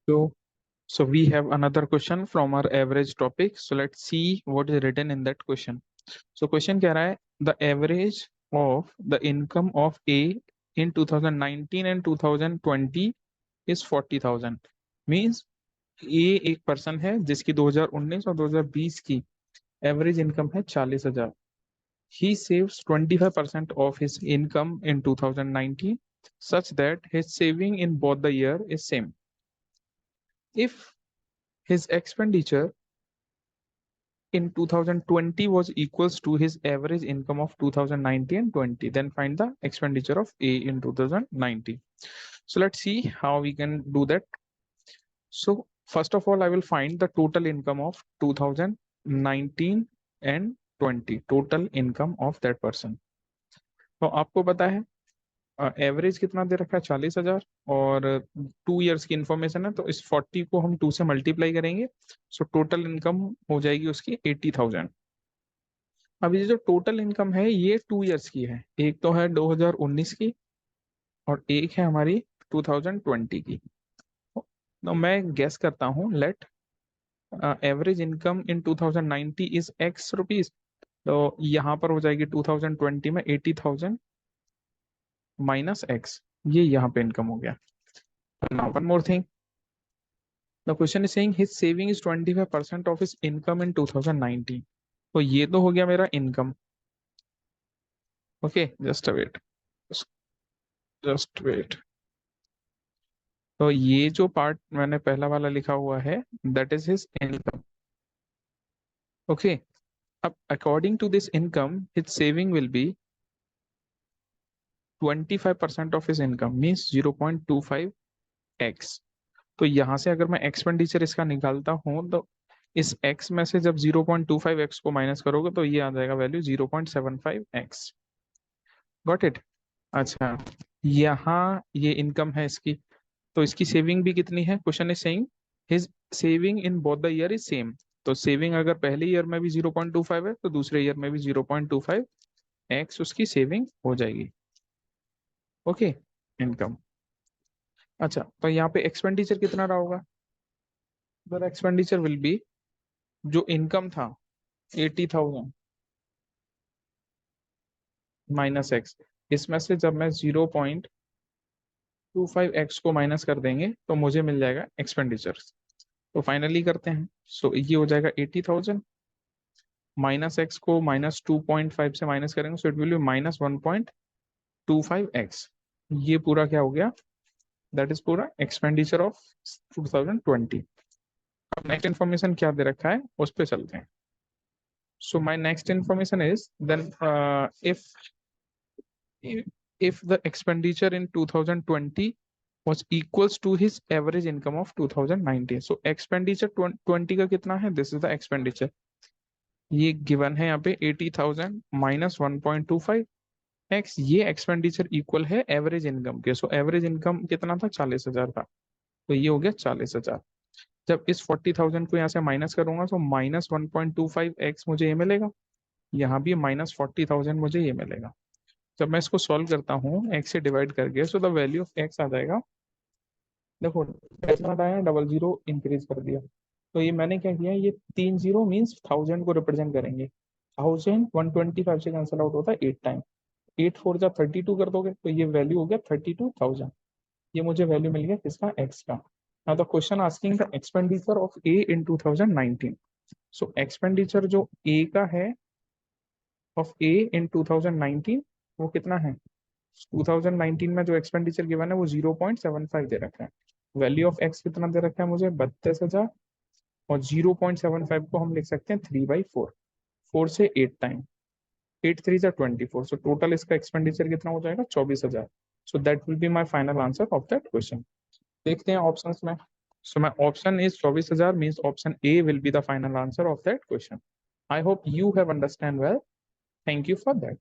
So, so we have another question from our average topic. So let's see what is written in that question. So question कह रहा है the average of the income of A in 2019 and 2020 is 40,000. Means A एक person है जिसकी 2019 और 2020 की average income है 40,000. He saves 25% of his income in 2019 such that his saving in both the year is same. If his expenditure in 2020 was equals to his average income of 2019 and 20, then find the expenditure of A in 2019. So let's see how we can do that. So first of all, I will find the total income of 2019 and 20, total income of that person. तो आपको पता है average कितना दे रखा है 40,000 और 2 years की information है, तो इस 40 को हम 2 से मल्टीप्लाई करेंगे. सो टोटल इनकम हो जाएगी उसकी 80,000. अब ये जो टोटल इनकम है ये 2 इयर्स की है. एक तो है 2019 की और एक है हमारी 2020 की. तो मैं गेस करता हूँ let average income in 2090 is x rupees. तो यहाँ पर हो जाएगी 2020 में 80,000 माइनस एक्स. ये यहाँ पे इनकम हो गया. Now one more thing, the question is saying his saving is 25% of his income in 2019. तो ये तो हो गया मेरा income. Okay, just wait, just wait. तो ये जो पार्ट मैंने पहला वाला लिखा हुआ है that is his income. Okay, अब according to this income his saving will be 25% of his income means 0.25x. तो यहाँ से अगर मैं एक्सपेंडिचर इसका निकालता हूँ तो इस x में से जब 0.25x को माइनस करोगे तो ये आ जाएगा वैल्यू 0.75x. Got it. अच्छा, यहाँ ये इनकम है इसकी, तो इसकी सेविंग भी कितनी है. Question is saying his saving in both the year is same. तो सेविंग अगर पहले ईयर में भी 0.25 है तो दूसरे ईयर में भी 0.25x उसकी सेविंग हो जाएगी. Okay, income. अच्छा, तो यहाँ पे एक्सपेंडिचर कितना रहा होगा. द एक्सपेंडिचर विल बी, जो इनकम था 80,000 माइनस एक्स, इसमें से जब मैं 0.25x को माइनस कर देंगे तो मुझे मिल जाएगा एक्सपेंडिचर. तो फाइनली करते हैं. सो ये हो जाएगा 80,000 माइनस एक्स को -2.5 से माइनस करेंगे so it will be -1.25x. ये पूरा क्या हो गया, दैट इज पूरा एक्सपेंडिचर ऑफ 2020. अब नेक्स्ट इन्फॉर्मेशन क्या दे रखा है उस पर चलते हैं. So my next information is then if the expenditure in 2020 was equals to his average income of 2019. So expenditure 20 का कितना है, this is the expenditure. ये गिवन है यहाँ पे 80,000 माइनस 1.25x. ये एक्सपेंडिचर इक्वल है एवरेज इनकम के. सो एवरेज इनकम कितना था 40,000 का, तो ये हो गया 40,000. जब इस 40,000 को यहाँ से माइनस करूंगा तो -1.25x मुझे ये मिलेगा, यहाँ भी -40,000 मुझे ये मिलेगा. जब मैं इसको सॉल्व करता हूँ x से डिवाइड करके so the value of x आ जाएगा. देखो ऐसा आया, डबल जीरो इंक्रीज कर दिया. तो ये मैंने क्या किया, ये 3 जीरो मीन्स 1000 को रिप्रेजेंट करेंगे. 1000 125 से कैंसिल आउट होता है 8 टाइम. 8 4 जा 32 कर दोगे तो ये वैल्यू हो गया 32,000. ये मुझे वैल्यू मिल गया किसका, x का. Now the question asking the expenditure of A in 2019. So expenditure जो A का है ऑफ A इन 2019 वो कितना है. 2019 में जो एक्सपेंडिचर गिवन है वो 0.75 दे रखा है. वैल्यू ऑफ एक्स कितना दे रखा है मुझे 32,000 और 0.75 को हम लिख सकते हैं 3/4. 4 से 8 टाइम, 8 3 जा 24. सो टोटल इसका एक्सपेंडिचर कितना हो जाएगा 24,000. So that will be my final answer of that question. देखते हैं ऑप्शंस में. So my option is 24,000 means option A will be the final answer of that question. I hope you have understand well. Thank you for that.